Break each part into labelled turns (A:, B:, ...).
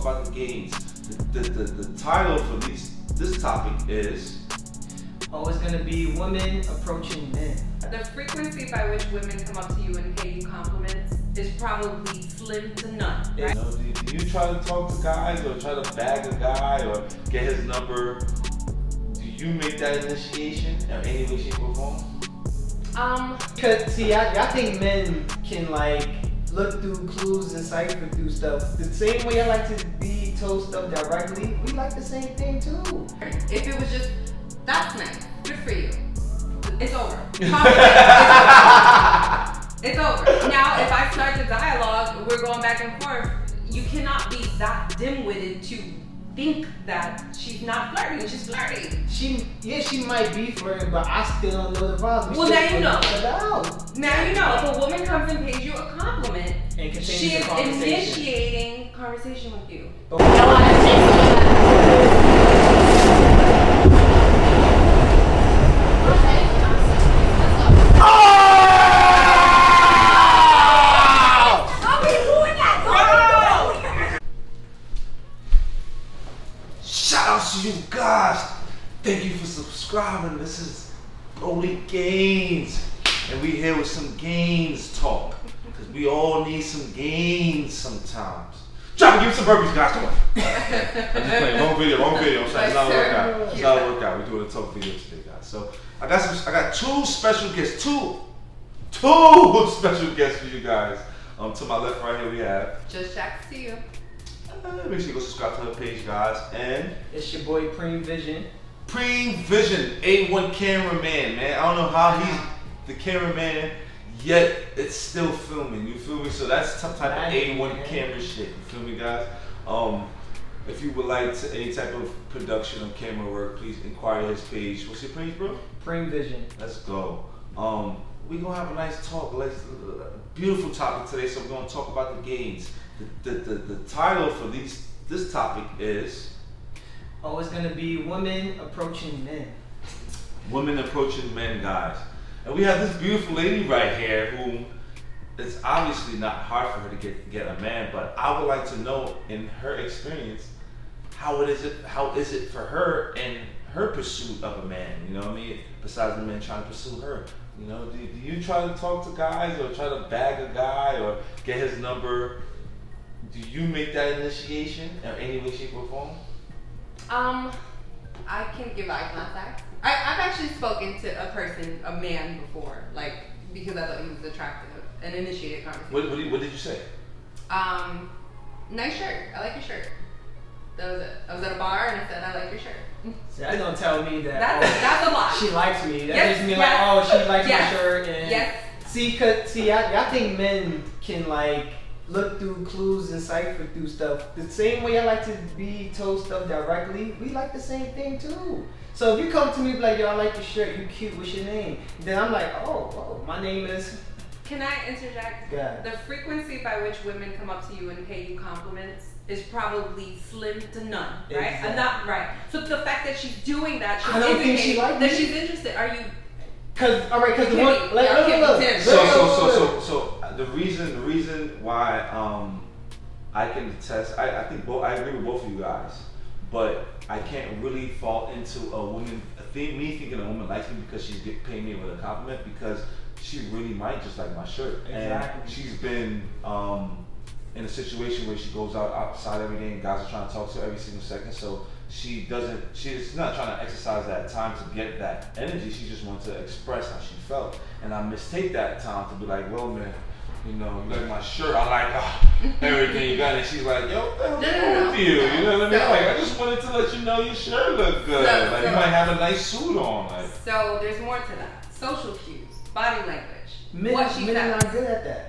A: about the gains. The title for this topic is...
B: Oh, it's gonna be women approaching men.
C: The frequency by which women come up to you and pay you compliments is probably slim to none, right?
A: You know, do you try to talk to guys or try to bag a guy or get his number? Do you make that initiation in any way, shape, or form?
B: Cause see, I think men can like look through clues and cipher through stuff. The same way I like to be told stuff directly, we like the same thing too.
C: If it was just, that's nice, good for you. It's over. It's over. Now, if I start the dialogue, we're going back and forth. You cannot be that dim-witted to think that she's not flirting. She's flirting.
B: She might be flirting, but I still don't know the problem.
C: Well, now you know.
B: Now
C: you know. If a woman comes and pays you a compliment,
B: and
C: she is initiating conversation with you.
A: Shout out to you guys. Thank you for subscribing. This is BrOlyGainz. And we here with some gains talk. Because we all need some gains sometimes. Try to give some burpees, guys. Come on. I'm just playing. Wrong video. I'm sorry. It's not a workout. It's not a workout. We're doing a talk video today, guys. So I got two special guests. Two special guests for you guys. To my left, right here, we have
C: Just shacks to you.
A: make sure you go subscribe to her page, guys. And
B: it's your boy Preem Vision.
A: Preem Vision, A1 cameraman, man. I don't know how he's the cameraman, yet it's still filming. You feel me? So that's some type of A1 camera shit. You feel me, guys? If you would like any type of production or camera work, please inquire his page. What's your page, bro?
B: Preem Vision.
A: Let's go. We're gonna have a nice talk, beautiful topic today. So we're gonna talk about the gains. The title for this topic is...
B: Oh, it's gonna be women approaching men.
A: Women approaching men, guys. And we have this beautiful lady right here who it's obviously not hard for her to get a man, but I would like to know in her experience, how is it for her in her pursuit of a man, you know what I mean? Besides the men trying to pursue her. You know, do you try to talk to guys or try to bag a guy or get his number? Do you make that initiation in any way, shape, or form?
C: I can give eye contact. I've actually spoken to a man before, like, because I thought he was attractive and initiated conversation.
A: What did you say?
C: Nice shirt. I like your shirt. That was it. I was at a bar and I said, I like your shirt.
B: See, that's gonna tell me that
C: that's a lot.
B: She likes me. That
C: Yes,
B: makes me
C: yes.
B: like, oh, she likes
C: Yes.
B: my shirt. And
C: Yes.
B: I think men can like look through clues and cipher through stuff. The same way I like to be told stuff directly, we like the same thing too. So if you come to me like, yo, I like your shirt, you cute, what's your name? Then I'm like, oh, my name is...
C: Can I interject?
B: Yeah.
C: The frequency by which women come up to you and pay you compliments is probably slim to none, right?
B: Exactly.
C: Not right. So the fact that she's doing that, she's
B: I don't think she
C: indicating
B: likes
C: that
B: me.
C: she's interested. Are you?
B: Cause the
C: Kimmy,
B: one, like,
C: y'all can't
B: look.
C: pretend.
A: So the reason why I can attest, I think I agree with both of you guys, but I can't really fall into a woman. Me thinking a woman likes me because she's paying me with a compliment, because she really might just like my shirt.
B: Exactly.
A: And she's been in a situation where she goes outside every day and guys are trying to talk to her every single second. So she's not trying to exercise that time to get that energy. She just wants to express how she felt. And I mistake that time to be like, well, man, you know, you like my shirt, I like everything you got. And she's like, yo, what the hell with you? You know what I mean? Like, I just wanted to let you know your shirt look good. You might have a nice suit on. Like.
C: So there's more to that. Social cues, body language,
B: Men are not good at that.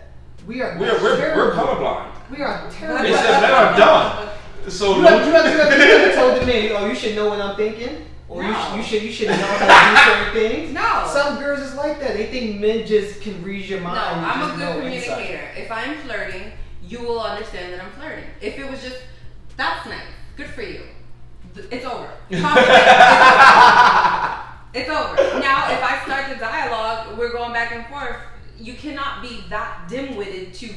B: We're
A: colorblind.
B: We are terrible.
A: It says men are dumb. So
B: you have told the man, oh, you should know what I'm thinking, or
C: No.
B: you should know how to do certain things.
C: No.
B: Some girls is like that. They think men just can read your mind.
C: No,
B: and
C: I'm
B: just
C: a good
B: know
C: communicator.
B: insight.
C: If I'm flirting, you will understand that I'm flirting. If it was just, that's nice, good for you. It's over. It's over. Now, if I start the dialogue, we're going back and forth. You cannot be that dim-witted to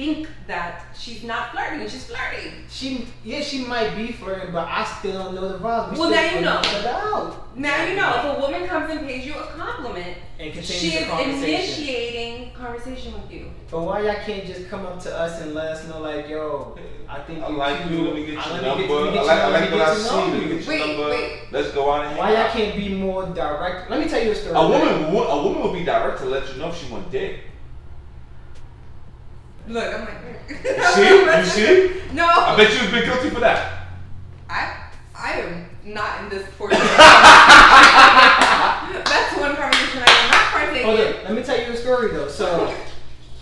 C: think that she's not flirting and she's flirting.
B: She might be flirting, but I still don't know the vibes.
C: Well, now you know.
B: Out.
C: Now you know. If a woman comes and pays you a compliment,
B: And
C: she is initiating conversation with you.
B: But why y'all can't just come up to us and let us know, like, yo, I think
A: I like you. Let me get your number.
B: I
A: like what I see. Let me get your number.
C: Wait.
A: Let's go out and hang
B: Why y'all
A: out.
B: can't be more direct? Let me tell you a story.
A: A woman would be direct to let you know if she want dick.
C: Look, I'm like,
A: You see?
C: No.
A: I bet you've been guilty for that.
C: I am not in this portion. That's one conversation I am not partaking in.
B: Okay, let me tell you a story though. So,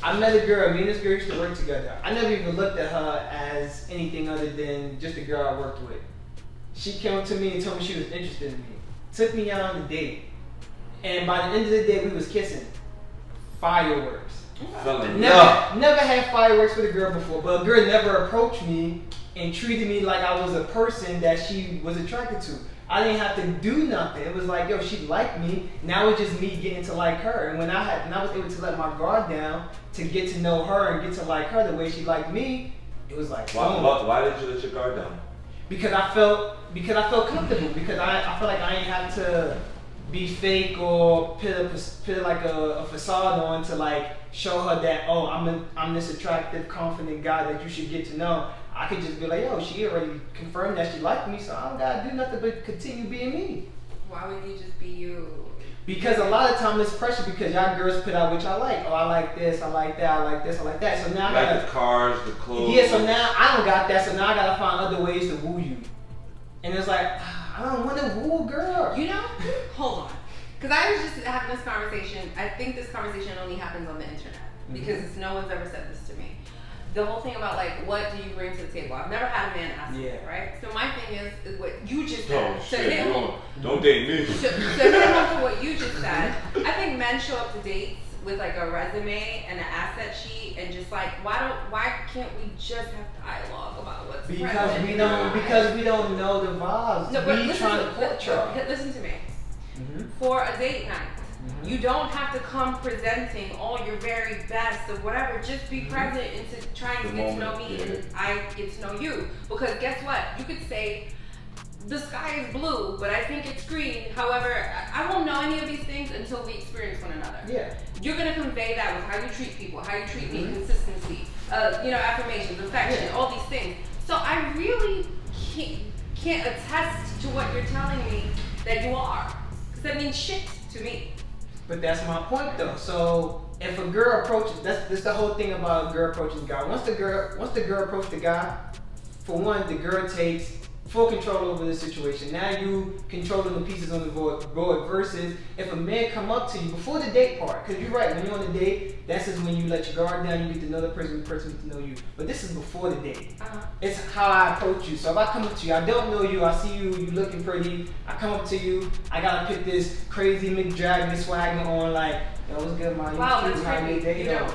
B: I met a girl. Me and this girl used to work together. I never even looked at her as anything other than just a girl I worked with. She came up to me and told me she was interested in me. Took me out on a date. And by the end of the day, we was kissing. Fireworks. Never had fireworks with a girl before, but a girl never approached me and treated me like I was a person that she was attracted to. I didn't have to do nothing. It was like, yo, she liked me. Now it's just me getting to like her. And when I was able to let my guard down to get to know her and get to like her the way she liked me, it was like,
A: why did you let your guard down?
B: Because I felt comfortable. Because I felt like I didn't have to be fake or put like a facade on to like show her that, oh, I'm this attractive, confident guy that you should get to know. I could just be like, yo, she already confirmed that she liked me, so I don't gotta do nothing but continue being me.
C: Why would you just be you?
B: Because a lot of time it's pressure because y'all girls put out what y'all like. Oh, I like this, I like that, I like this, I like that. So now I gotta,
A: the cars, the clothes.
B: Yeah, so now I don't got that, so now I gotta find other ways to woo you. And it's like, I don't want to woo a girl.
C: You know? Hold on. Because I was just having this conversation. I think this conversation only happens on the internet. Because no one's ever said this to me. The whole thing about like, what do you bring to the table? I've never had a man ask me, right? So my thing is what you just said.
A: Oh shit, don't date me.
C: To hit home for what you just said, I think men show up to dates with like a resume and an asset sheet and just like, why can't we just have dialogue about what's
B: because we don't know the vibes.
C: No, but
B: we trying to court y'all.
C: Listen to me. For a date night, you don't have to come presenting all your very best or whatever. Just be present and to try and get to know me and I get to know you. Because guess what? You could say the sky is blue, but I think it's green. However, I won't know any of these things until we experience one another.
B: Yeah.
C: You're gonna convey that with how you treat people, how you treat me, consistency, affirmations, affection, all these things. So I really can't attest to what you're telling me that you are. Because that means shit to me.
B: But that's my point though. So if a girl approaches, that's the whole thing about a girl approaching a guy. Once the girl approaches the guy, for one, the girl takes full control over the situation. Now you controlling the pieces on the board versus if a man come up to you before the date part, because you're right, when you're on the date, that's just when you let your guard down, you get to know the person gets to know you. But this is before the date. It's how I approach you. So if I come up to you, I don't know you, I see you looking pretty, I come up to you, I gotta put this crazy McDragon swagger on like, yo, what's good, man?
C: Wow,
B: that's crazy.
C: You know.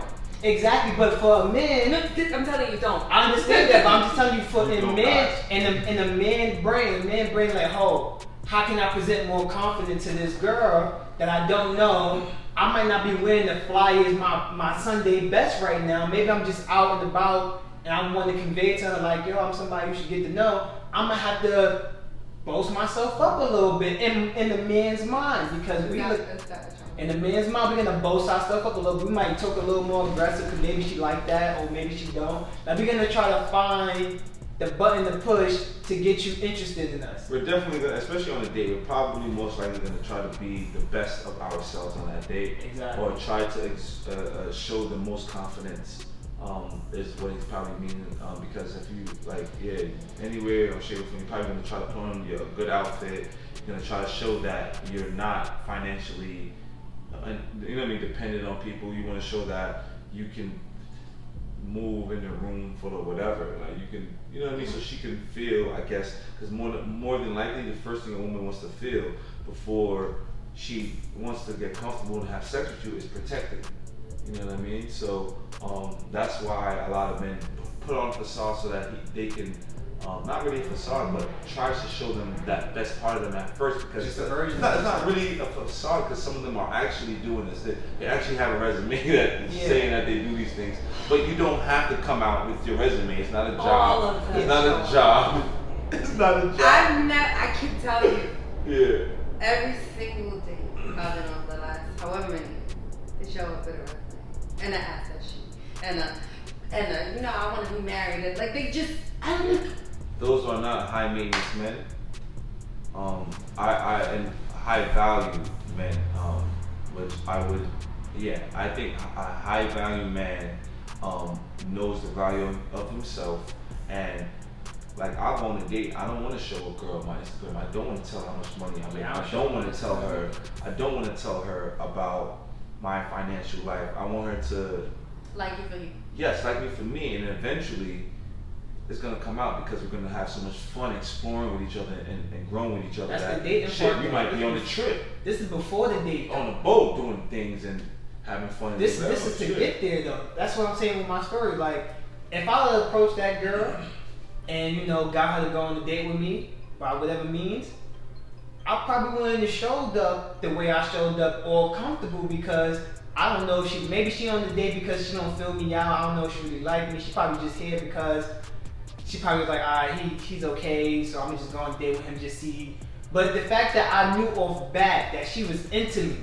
B: Exactly, but for a man,
C: I'm telling you, don't.
B: I understand that, but I'm just telling you, for in a man brain, like, oh, how can I present more confidence to this girl that I don't know? I might not be wearing the flyers, my Sunday best right now. Maybe I'm just out and about, and I want to convey to her like, yo, I'm somebody you should get to know. I'm gonna have to boast myself up a little bit in the man's mind because in the man's mind, we're gonna boast our stuff up a little. We might talk a little more aggressive because maybe she like that or maybe she don't. Like we're gonna try to find the button to push to get you interested in us.
A: We're definitely gonna, especially on a date, we're probably most likely gonna try to be the best of ourselves on that date.
B: Exactly.
A: Or try to show the most confidence. Is what he's probably meaning, because if you anywhere or shape or form, you're probably gonna try to put on your good outfit. You're gonna try to show that you're not financially, dependent on people. You want to show that you can move in the room full of whatever. Like you can, so she can feel, I guess, because more than likely, the first thing a woman wants to feel before she wants to get comfortable and have sex with you is protected. You know what I mean? So that's why a lot of men put on facade so that they can not really a facade, but tries to show them that best part of them at first, because
B: Just
A: it's
B: a version.
A: not really a facade, because some of them are actually doing this. They actually have a resume that is saying that they do these things, but you don't have to come out with your resume. It's not a job.
C: All of them.
A: It's not a job. It's not a job.
C: I can tell you.
A: Yeah.
C: Every single day I've been on the last however many, they show up with a resume and an asset sheet and a you know, I want to be married, and like they just, I don't know.
A: Those are not high maintenance men. And high value men, which I would, I think a high value man knows the value of himself, and like I'll go on a date. I don't want to show a girl my Instagram. I don't want to tell her how much money I make. I don't want to tell her. I don't want to tell her about my financial life. I want her to
C: like you for you.
A: Yes, like me for me, and eventually it's gonna come out because we're gonna have so much fun exploring with each other and growing with each other.
B: That's the dating part.
A: We might be on a trip.
B: This is before the date.
A: On a boat doing things and having fun.
B: This is to get there though. That's what I'm saying with my story. Like, if I would approach that girl and, you know, got her to go on a date with me by whatever means, I probably wouldn't have showed up the way I showed up, all comfortable, because I don't know, maybe she on the date because she don't feel me out. I don't know if she really like me. She probably just here because she probably was like, alright, he's okay, so I'm just going on a date with him, just see. But the fact that I knew off bat that she was into me,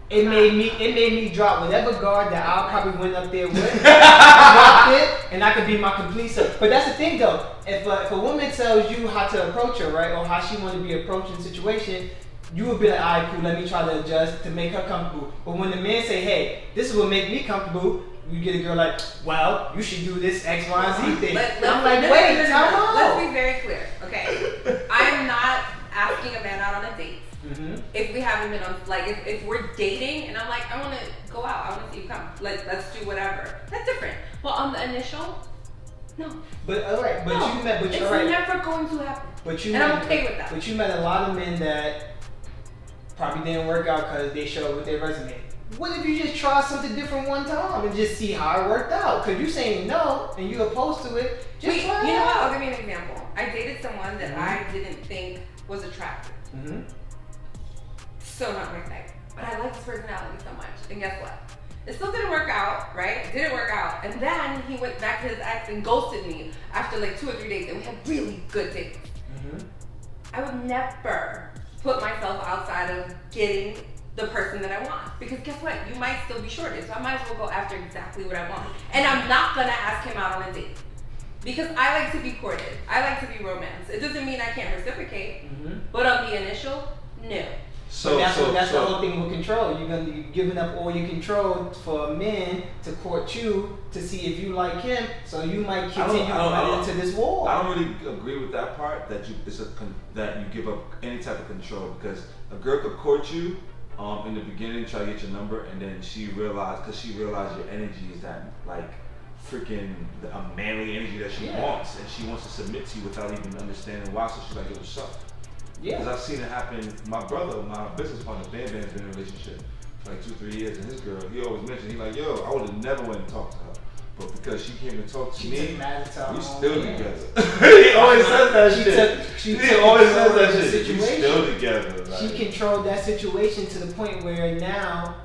B: it made me drop whatever guard that I probably went up there with, dropped it, and I could be my complete self. But that's the thing though, if a woman tells you how to approach her, right, or how she want to be approaching the situation, you would be like, alright, cool, let me try to adjust to make her comfortable. But when the man say, hey, this is what make me comfortable, you get a girl like, well, you should do this X, Y, and Z thing. I'm like, wait, time out.
C: Let's be very clear, okay? I am not asking a man out on a date.
B: Mm-hmm.
C: If we haven't been on, like, if we're dating and I'm like, I want to go out, I want to see you come, like, let's do whatever. That's different. Well, on the initial, no.
B: But alright, but
C: no,
B: you met, but
C: it's
B: alright.
C: never going to happen.
B: But you
C: and
B: met,
C: I'm okay with that.
B: But you met a lot of men that probably didn't work out because they showed with their resume. What if you just try something different one time and just see how it worked out? Because you're saying no and you're opposed to it. Just
C: Wait,
B: try
C: you
B: it
C: know what?
B: out.
C: I'll give you an example. I dated someone that I didn't think was attractive.
B: Mm-hmm.
C: So not my type. But I like his personality so much. And guess what? It still didn't work out, right? It didn't work out. And then he went back to his ex and ghosted me after like 2 or 3 dates. And we had really good dates.
B: Mm-hmm.
C: I would never put myself outside of getting the person that I want. Because guess what? You might still be shorted. So I might as well go after exactly what I want. And I'm not going to ask him out on a date. Because I like to be courted. I like to be romanced. It doesn't mean I can't reciprocate.
B: Mm-hmm.
C: But on the initial, no.
B: So that's the whole thing with control. You're gonna be giving up all your control for a man to court you to see if you like him. So you might continue running into this wall.
A: I don't really agree with that part. That you give up any type of control, because a girl could court you in the beginning, try to get your number, and then she realized your energy is that like freaking a manly energy that she wants, and she wants to submit to you without even understanding why. So she's like, yo, what's up?
B: Yeah.
A: Because I've seen it happen. My brother, my business partner, Bam Bam's been in a relationship for like 2-3 years, and his girl, he always mentioned, he's like, yo, I would have never went and talked to her. But because she came and talked to me, we still together. He always says that shit. He always says that shit. We still together. Like.
B: She controlled that situation to the point where now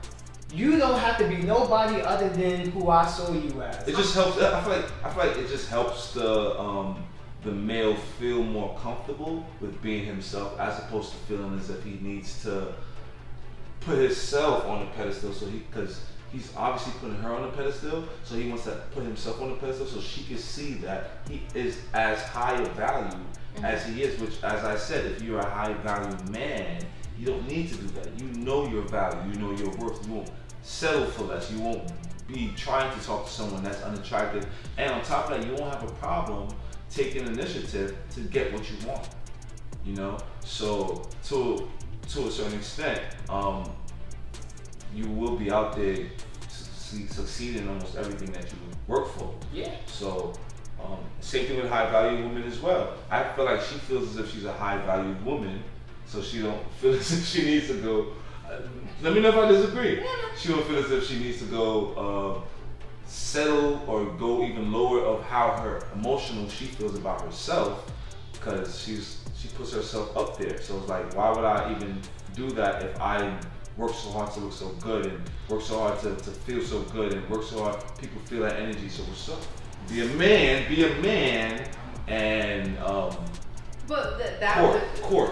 B: you don't have to be nobody other than who I saw you as.
A: It just helps. I feel like it just helps the male feel more comfortable with being himself, as opposed to feeling as if he needs to put himself on the pedestal. So because he's obviously putting her on the pedestal, so he wants to put himself on the pedestal so she can see that he is as high a value as he is. Which, as I said, if you're a high value man, you don't need to do that. You know your value, you know your worth. You won't settle for less. You won't be trying to talk to someone that's unattractive, and on top of that, you won't have a problem taking initiative to get what you want, you know. So to a certain extent, you will be out there succeeding in almost everything that you work for.
B: Yeah. So
A: same thing with high value women as well. I feel like she feels as if she's a high valued woman, so she don't feel as if she needs to go. Let me know if I disagree. She don't feel as if she needs to go settle or go even lower of how her emotional she feels about herself, because she puts herself up there. So it's like, why would I even do that if I work so hard to look so good and work so hard to feel so good and work so hard people feel that energy. So what's up? Be a man, and
C: but that
A: court.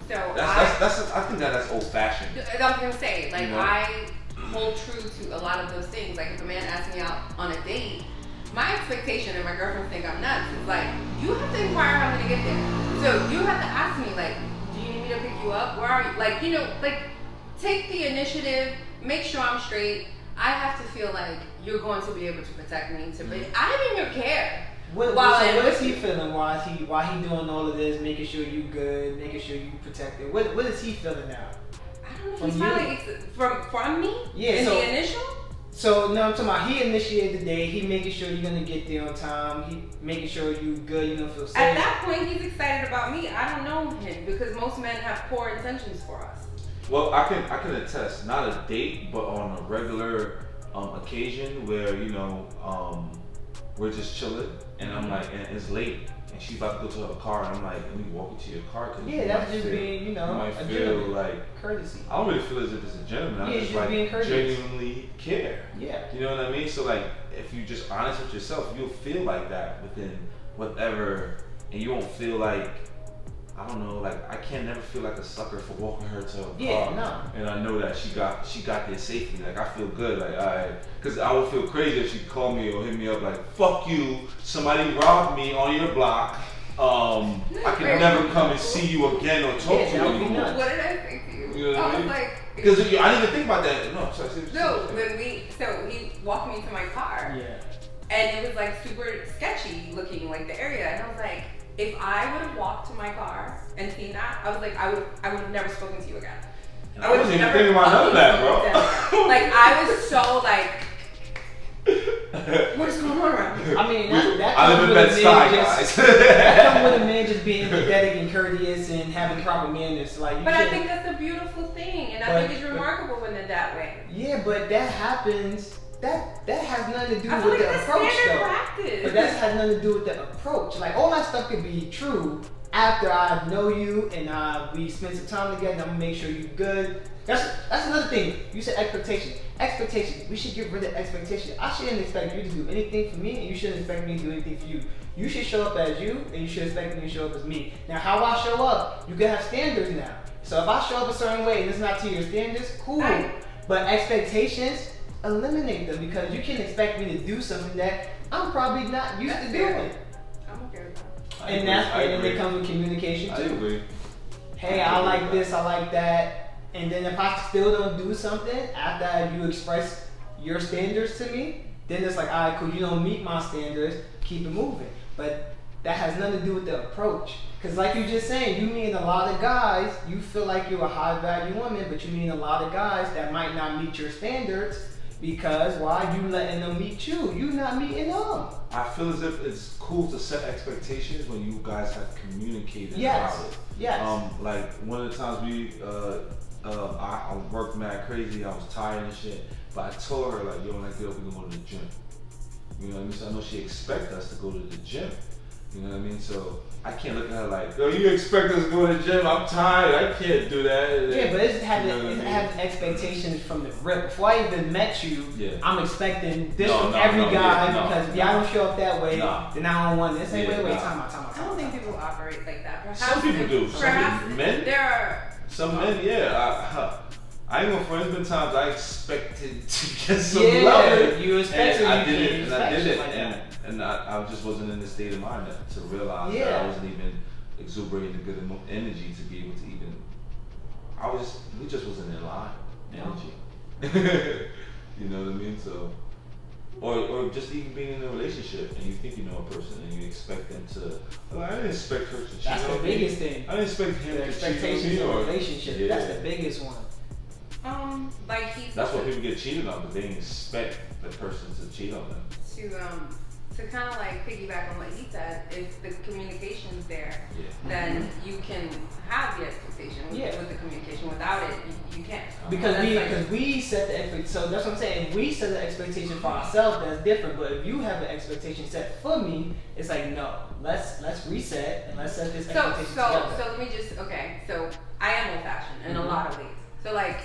C: So
A: I think that's old fashioned.
C: I was gonna say, like,
A: You know?
C: I hold true to a lot of those things. Like, if a man asks me out on a date, my expectation, and my girlfriends think I'm nuts, is like, you have to inquire how I'm gonna get there. So you have to ask me, like, do you need me to pick you up? Where are you? Like, you know, like, take the initiative, make sure I'm straight. I have to feel like you're going to be able to protect me. I'm in your care.
B: What is he feeling? Why he doing all of this, making sure you good, making sure you protected? What is he feeling now?
C: I don't know. He's probably from me.
B: Yeah.
C: In
B: So,
C: the initial.
B: So no, I'm talking about he initiated the day. He making sure you're gonna get there on time. He making sure you good. You don't feel safe.
C: At that point, he's excited about me. I don't know him because most men have poor intentions for us.
A: Well, I can attest, not a date, but on a regular occasion where, you know, we're just chilling, and I'm like, and it's late, and she's about to go to her car, and I'm like, let me walk you to your car, cause
B: yeah, that's just being, you know,
A: you might
B: a
A: feel
B: gentleman.
A: like
B: Courtesy.
A: I don't really feel as if it's a gentleman. I just like
B: being courteous.
A: genuinely care.
B: Yeah.
A: You know what I mean? So like, if you just honest with yourself, you'll feel like that within whatever, and you won't feel like, I don't know, like I can't never feel like a sucker for walking her to her car.
B: Yeah, no.
A: And I know that she got there safely. Like I feel good. Like because I would feel crazy if she called me or hit me up like, "Fuck you! Somebody robbed me on your block. I can never come and see you again or talk to you anymore."
C: What did I say to you?
A: You know what I mean?
C: Was like,
A: because I didn't even think about that. No, sorry.
C: no. He walked me to my car.
B: Yeah.
C: And it was like super sketchy looking, like the area, and I was like, if I would have walked to my car and seen that, I was like, I would have never spoken to you again.
A: I wasn't even thinking about none of that, bro.
C: Like I was so like, what is going on around here?
B: I mean, that
A: I live in Bed-Stuy, guys.
B: That comes with a man just being empathetic and courteous and having proper manners. Like,
C: But I think that's a beautiful thing, and I think it's remarkable when they're that way.
B: Yeah, but that happens. That has nothing to do
C: I
B: with
C: feel
B: the
C: like that's
B: approach,
C: standard
B: though.
C: practice.
B: But that has nothing to do with the approach. Like all that stuff could be true after I know you and we spend some time together. I'm gonna make sure you're good. That's another thing. You said expectation. Expectation. We should get rid of expectation. I shouldn't expect you to do anything for me, and you shouldn't expect me to do anything for you. You should show up as you, and you should expect me to show up as me. Now, how I show up, you can have standards now. So if I show up a certain way and it's not to your standards, cool. But expectations, eliminate them, because you can't expect me to do something that I'm probably not used to doing.
C: I'm okay with that.
B: And that's where it comes with communication too.
A: I agree.
B: Hey, I like this, I like that. And then if I still don't do something after you express your standards to me, then it's like, all right, cool, you don't meet my standards, keep it moving. But that has nothing to do with the approach. Because like you just saying, you meet a lot of guys, you feel like you're a high value woman, but you meet a lot of guys that might not meet your standards. Because why you letting them meet you? You not meeting them.
A: I feel as if it's cool to set expectations when you guys have communicated
B: Yes.
A: about it.
B: Yes.
A: Like one of the times I worked mad crazy. I was tired and shit. But I told her like, yo, when I get up, we gonna go to the gym. You know what I mean? So I know she expects us to go to the gym. You know what I mean? So I can't look at her like, yo, you expect us to go to the gym? I'm tired. I can't do that.
B: Yeah, but it's having expectations from the rip. Before I even met you, I'm expecting this from every guy because if y'all don't show up that way, then I don't want this. Hey, wait, time out.
C: I don't think people operate like that. Perhaps
A: some people do. Some men?
C: There are.
A: Some men, yeah. I ain't gonna front. There's been times I expected to get some love.
B: You expected.
A: I did it, and I just wasn't in the state of mind to realize that I wasn't even exuberating the good energy to be able to even. We just wasn't in line. Energy. You know what I mean? So, or just even being in a relationship and you think you know a person and you expect them to. Well, I didn't expect her to cheat.
B: That's the biggest thing.
A: I didn't expect him to cheat on me.
B: Expectations in a relationship. That's the biggest one.
C: That's
A: why people get cheated on, because they didn't expect the person to cheat on them.
C: To kind of like piggyback on what he said, if the communication's there, then you can have the expectation with the communication. Without it, you can't.
B: Because we set the expectation. So that's what I'm saying. If we set the expectation for ourselves, that's different. But if you have an expectation set for me, it's like no. Let's reset and let's set this expectation together.
C: So let me just So I am old fashioned in a lot of ways. So like,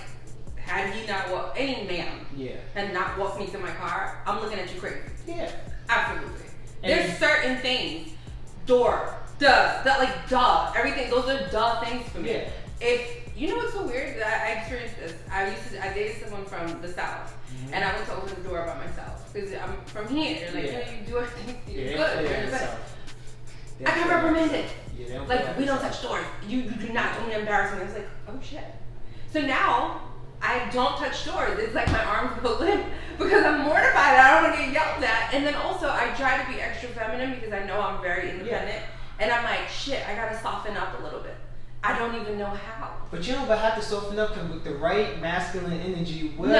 C: had he not any man had not walked me to my car, I'm looking at you crazy.
B: Yeah.
C: Absolutely. There's certain things. Door. Duh. Everything. Those are duh things for me.
B: Yeah.
C: If you know what's so weird that I experienced this. I dated someone from the South, and I went to open the door by myself because I'm from here. Like you do everything good. I got reprimanded. Like we don't touch doors. You do not. Don't embarrass me. I was like, oh shit. So now I don't touch doors. It's like my arms go limp because I'm mortified. I don't want to get yelled at. And then also I try to be extra feminine because I know I'm very independent. And I'm like, shit, I gotta soften up a little bit. I don't even know how.
B: But you don't have to soften up because with the right masculine energy will the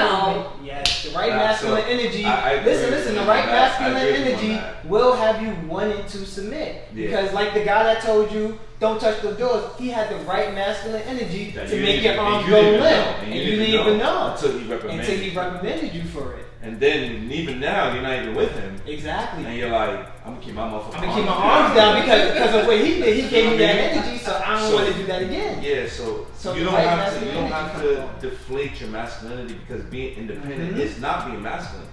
B: right masculine energy. Listen, the right masculine energy will have you wanting to submit. Yeah. Because like the guy that told you don't touch the doors, he had the right masculine energy to make your arms go limp. And you didn't even know until he reprimanded you for it.
A: And then even now you're not even with him.
B: Exactly.
A: And you're like, I'm gonna keep my
B: arms down because of what he did. He gave me that energy, so I don't want to do that again.
A: Yeah, so you don't have to deflate your masculinity because being independent is not being masculine.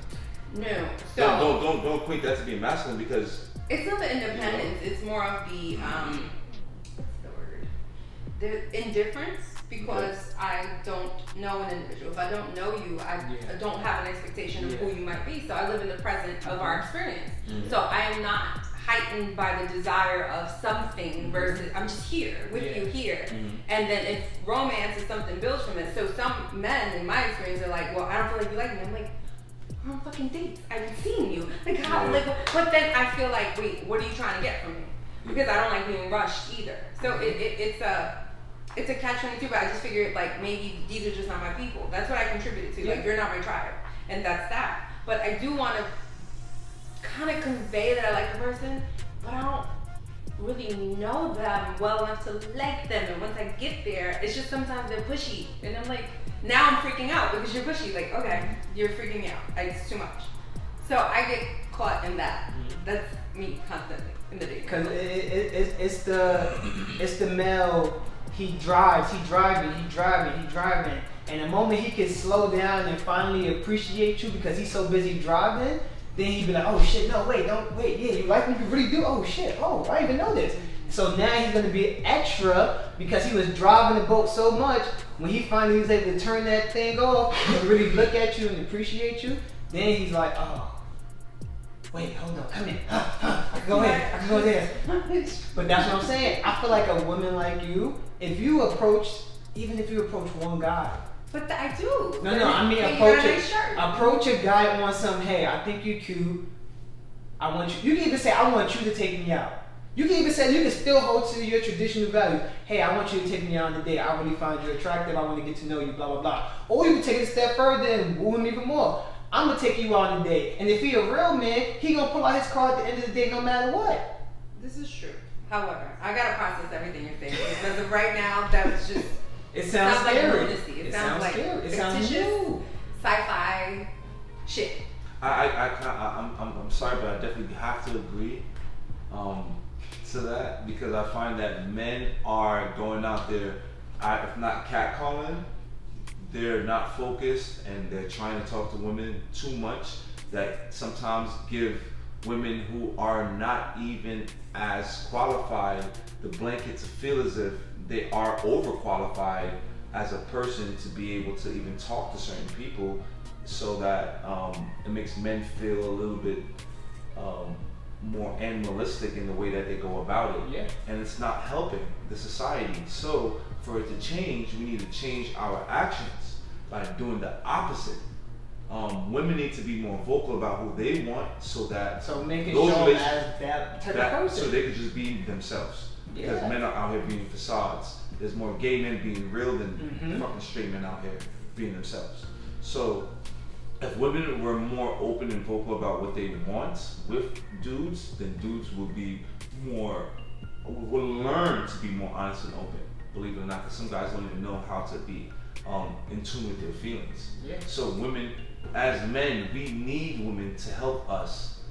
C: No.
A: So don't equate that to being masculine because
C: it's not the independence. It's more of the what's the word? The indifference. Because I don't know an individual. If I don't know you, I don't have an expectation of who you might be. So I live in the present of our experience. So I am not heightened by the desire of something versus I'm just here with you here. And then if romance is something built from it. So some men in my experience are like, well, I don't feel like you like me. I'm like, we're on fucking dates. I haven't seen you. Like how but then I feel like, wait, what are you trying to get from me? Because I don't like being rushed either. So it's a catch-22, but I just figured like maybe these are just not my people. That's what I contributed to. Like you're not my tribe, and that's that. But I do want to kind of convey that I like the person, but I don't really know them well enough to like them. And once I get there, it's just sometimes they're pushy, and I'm like, now I'm freaking out because you're pushy. Like okay, you're freaking me out. It's too much. So I get caught in that. That's me constantly in the day.
B: Because it's the male. He drives, he driving. And the moment he can slow down and finally appreciate you because he's so busy driving, then he'd be like, oh shit, no, wait, yeah, you like me, you really do? Oh shit, I didn't even know this. So now he's gonna be extra because he was driving the boat so much. When he finally was able to turn that thing off and really look at you and appreciate you, then he's like, oh. Wait, hold on, come in. I can go here, I can go there. But that's what I'm saying. I feel like a woman like you, even if you approach one guy.
C: But I do.
B: No, I mean approach a guy on some, hey, I think you're cute. I want you. You can even say, I want you to take me out. You can even say, you can still hold to your traditional values. Hey, I want you to take me out on a date. I really find you attractive. I want to get to know you, blah, blah, blah. Or you can take it a step further and woo him even more. I'm gonna take you out on a date, and if he a real man, he gonna pull out his card at the end of the day, no matter what.
C: This is true. However, I gotta process everything you're saying because of right now, that's just
B: it sounds scary.
C: Like lunacy. It sounds like
B: scary. It sounds new.
C: Sci-fi shit.
A: I'm sorry, but I definitely have to agree to that because I find that men are going out there, if not catcalling. They're not focused and they're trying to talk to women too much that sometimes give women who are not even as qualified the blanket to feel as if they are overqualified as a person to be able to even talk to certain people so that it makes men feel a little bit more animalistic in the way that they go about it.
B: Yeah.
A: And it's not helping the society. So for it to change, we need to change our actions by doing the opposite. Women need to be more vocal about who they want so
B: making sure as that type of person.
A: So they can just be themselves. Because men are out here being facades. There's more gay men being real than fucking straight men out here being themselves. So if women were more open and vocal about what they want with dudes, then dudes will learn to be more honest and open. Believe it or not, because some guys don't even know how to be in tune with their feelings.
B: Yeah.
A: So women, as men, we need women to help us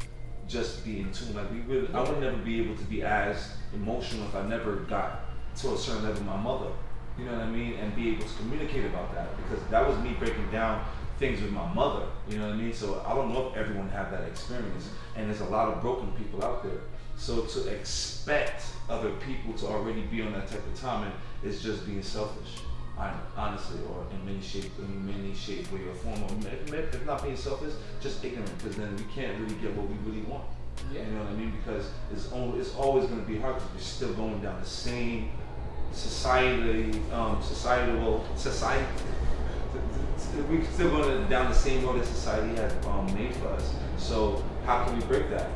A: just be in tune. Like I would never be able to be as emotional if I never got to a certain level with my mother. You know what I mean? And be able to communicate about that, because that was me breaking down things with my mother. You know what I mean? So I don't know if everyone have that experience, and there's a lot of broken people out there. So to expect other people to already be on that type of time is just being selfish, honestly, or in many shape, way or form. Or if not being selfish, just ignorant, because then we can't really get what we really want.
B: Yeah.
A: You know what I mean? Because it's always going to be hard, because we're still going down the same society. We're still going down the same road that society has made for us. So how can we break that?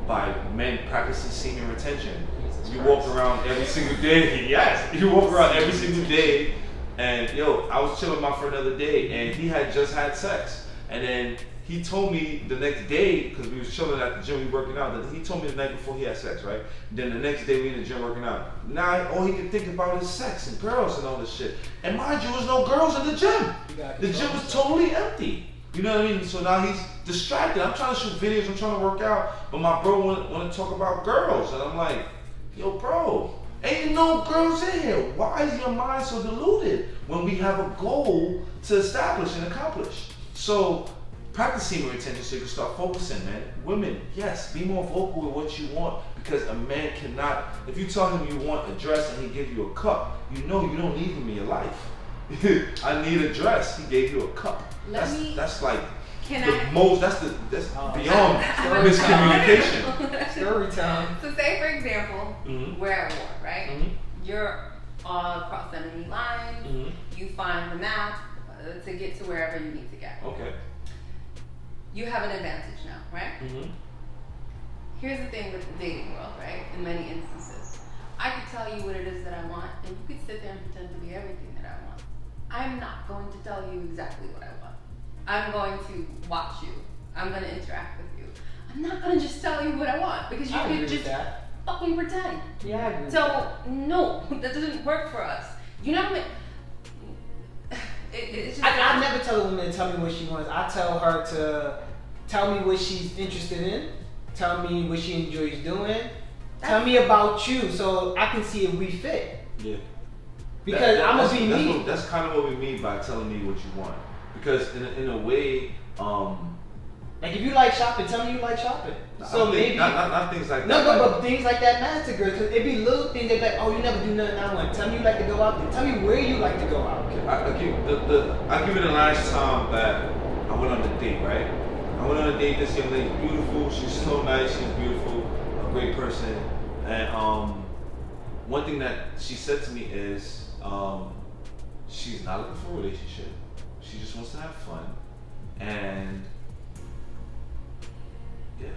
A: By men practicing semen retention. You walk around every single day. Yes, you walk around every single day. And yo, I was chilling with my friend the other day, and he had just had sex. And then he told me the next day, because we was chilling at the gym, we working out, that he told me the night before he had sex, right? Then the next day we in the gym working out. Now all he could think about is sex and girls and all this shit. And mind you, there was no girls in the gym. The gym was totally empty. You know what I mean? So now he's distracted. I'm trying to shoot videos, I'm trying to work out, but my bro want to talk about girls. And I'm like, yo bro, ain't no girls in here. Why is your mind so deluded when we have a goal to establish and accomplish? So practice semen retention so you can start focusing, man. Women, yes, be more vocal with what you want, because a man cannot, if you tell him you want a dress and he gives you a cup, you know you don't need him in your life. I need a dress, he gave you a cup. That's like that's beyond miscommunication.
B: Story time.
C: So say for example, we're at war, right? You're all across the enemy line, you find the map to get to wherever you need to get.
A: Okay.
C: You have an advantage now, right? Here's the thing with the dating world, right? In many instances, I could tell you what it is that I want, and you could sit there and pretend to be everything that I want. I'm not going to tell you exactly what I want. I'm going to watch you. I'm going to interact with you. I'm not going to just tell you what I want, because you could just fucking pretend.
B: Yeah, I agree.
C: So, no, that doesn't work for us. You know what I mean?
B: I never tell a woman to tell me what she wants. I tell her to tell me what she's interested in, tell me what she enjoys doing, tell me about you so I can see if we fit.
A: Yeah.
B: Because I'm gonna be me.
A: That's kind of what we mean by telling me what you want. Because in a way,
B: like if you like shopping, tell me you like shopping. So maybe
A: not things like that.
B: No, but things like that matter to girls. Cause it be little things they be like, oh, you never do nothing I want. Tell me you like to go out there. Tell me where you like to go out.
A: I'll give you the last time that I went on a date, right? I went on a date. This young lady, beautiful. She's so nice. She's beautiful, a great person. And one thing that she said to me is, she's not looking for a relationship. She just wants to have fun. And yeah.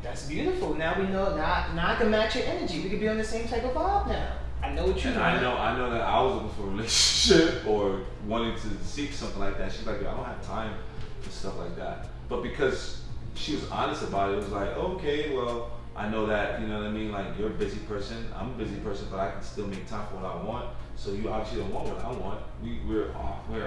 B: That's beautiful. Now we know. Now I can match your energy. We can be on the same type of vibe now. I know what you want.
A: I know that I was looking for a relationship or wanting to seek something like that. She's like, I don't have time for stuff like that. But because she was honest about it, it was like, okay, well, I know that, you know what I mean? Like, you're a busy person. I'm a busy person, but I can still make time for what I want. So you obviously don't want what I want. We're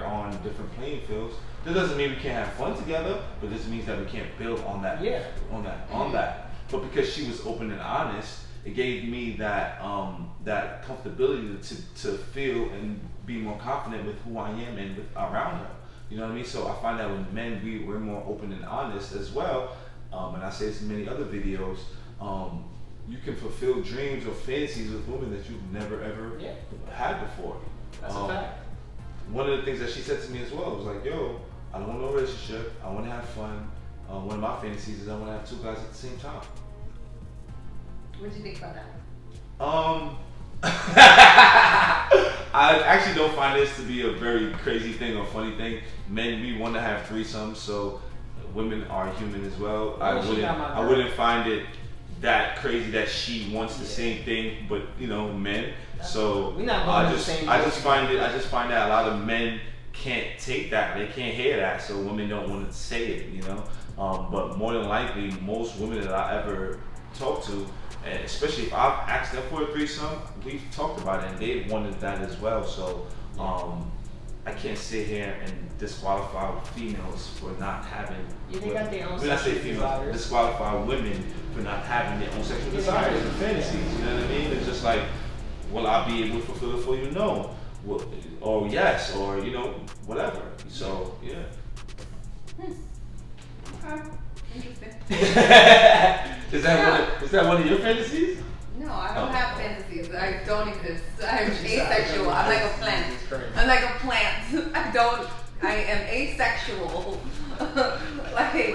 A: on different playing fields. That doesn't mean we can't have fun together, but this means that we can't build on that.
B: Yeah.
A: On that. But because she was open and honest, it gave me that that comfortability to feel and be more confident with who I am and around her. You know what I mean? So I find that with men, we're more open and honest as well. And I say this in many other videos. You can fulfill dreams or fantasies with women that you've never ever had before.
B: That's a fact.
A: One of the things that she said to me as well was like, yo, I don't want no relationship. I want to have fun. One of my fantasies is I want to have two guys at the same time.
C: What did you think about that?
A: I actually don't find this to be a very crazy thing or funny thing. Men, we want to have threesomes, so women are human as well. I wouldn't find it that crazy that she wants the same thing, but you know, men. So I just find that a lot of men can't take that. They can't hear that, so women don't want to say it. You know, but more than likely, most women that I ever talk to, and especially if I've asked them for a threesome, we've talked about it and they wanted that as well. So I can't sit here and disqualify females for not having.
B: Yeah, they got their own
A: when I say
B: sexual
A: females,
B: desires.
A: disqualify women for not having their own sexual desires and fantasies. You know what I mean? It's just like, will I be able to fulfill it for you? No. Well, or yes, or you know, whatever. So yeah.
C: Okay. Interesting.
A: Is that one of your fantasies?
C: No, I don't have fantasies. I don't exist. I'm asexual. I'm like a plant. I'm like a plant. I am asexual. Like,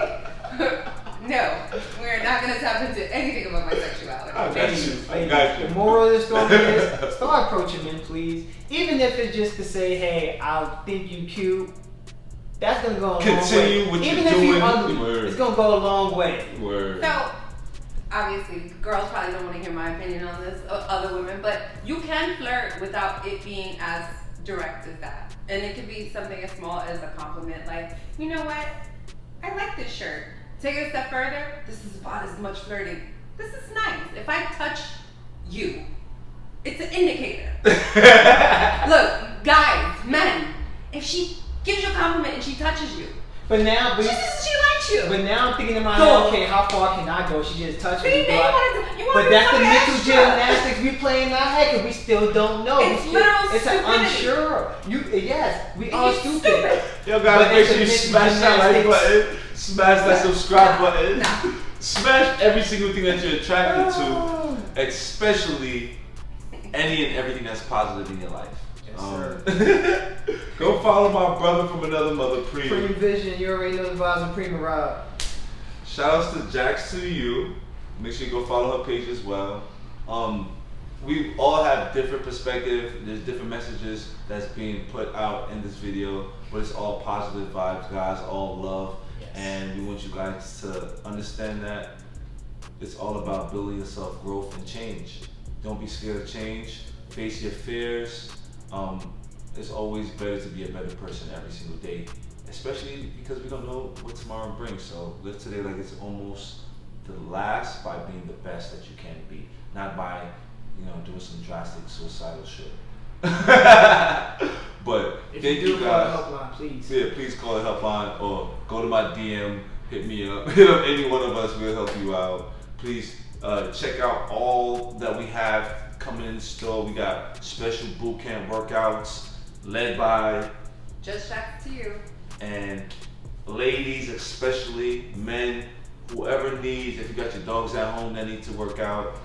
C: no, we're not gonna tap into anything about my sexuality.
A: I got you.
B: The moral of the story is start approaching men, please. Even if it's just to say, hey, I think you cute. That's gonna go a long way.
A: Continue what
B: Even
A: you're
B: if
A: doing.
B: you ugly,
A: Word.
B: it's gonna go a long way.
A: Word.
C: So, obviously, girls probably don't want to hear my opinion on this, other women, but you can flirt without it being as direct as that. And it could be something as small as a compliment, like, you know what? I like this shirt. Take it a step further, this is about as much flirting. This is nice. If I touch you, it's an indicator. Look, guys, men, if she gives you a compliment and she touches you,
B: But now,
C: she likes you.
B: But now I'm thinking in my head, okay, how far can I go? She just touched me. But that's the mental
C: extra.
B: gymnastics we play in our head because we still don't know.
C: It's literal
B: It's an
C: stupidity.
B: unsure. Yes, we are
C: You're
B: stupid.
A: Yo guys,
B: But
A: make
B: it's
A: sure you
B: a
A: smash that like
B: gymnastics.
A: button, smash that subscribe button,
C: No.
A: smash every single thing that you're attracted to, especially any and everything that's positive in your life.
B: Yes, sir.
A: Go follow my brother from another mother, Preem.
B: Preem Vision, you already know the vibes of Preem and Rob.
A: Shout outs to Jax to you. Make sure you go follow her page as well. We all have different perspective. There's different messages that's being put out in this video, but it's all positive vibes, guys. All love,
B: Yes.
A: and we want you guys to understand that it's all about building yourself, growth, and change. Don't be scared of change. Face your fears. It's always better to be a better person every single day, especially because we don't know what tomorrow brings. So live today like it's almost the last by being the best that you can be, not by, doing some drastic suicidal shit. But
B: If
A: thank
B: you do
A: you
B: call the
A: guys.
B: helpline, please.
A: Yeah, please call the helpline or go to my DM, hit me up, hit up any one of us, we'll help you out. Please check out all that we have coming in store. We got special boot camp workouts led by
C: Just shout to you.
A: and ladies, especially men, whoever needs. If you got your dogs at home that need to work out,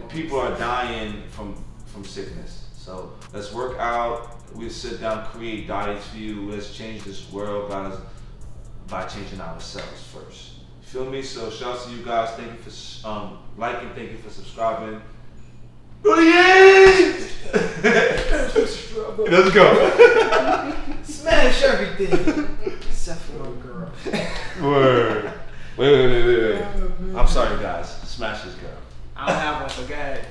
A: people are dying from sickness. So let's work out. We'll sit down, create diets for you. Let's change this world, guys, by changing ourselves first. Feel me? So shout out to you guys. Thank you for liking. Thank you for subscribing. BrOlyGainz! Let's go.
B: Smash everything. Except for my girl.
A: Word. Wait. I'm sorry, guys. Smash this girl.
B: I don't have one, so go ahead.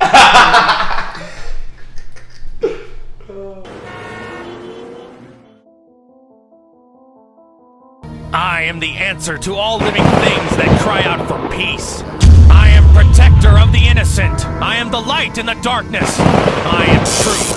D: I am the answer to all living things that cry out for peace. I am protector of the innocent. I am the light in the darkness. I am truth.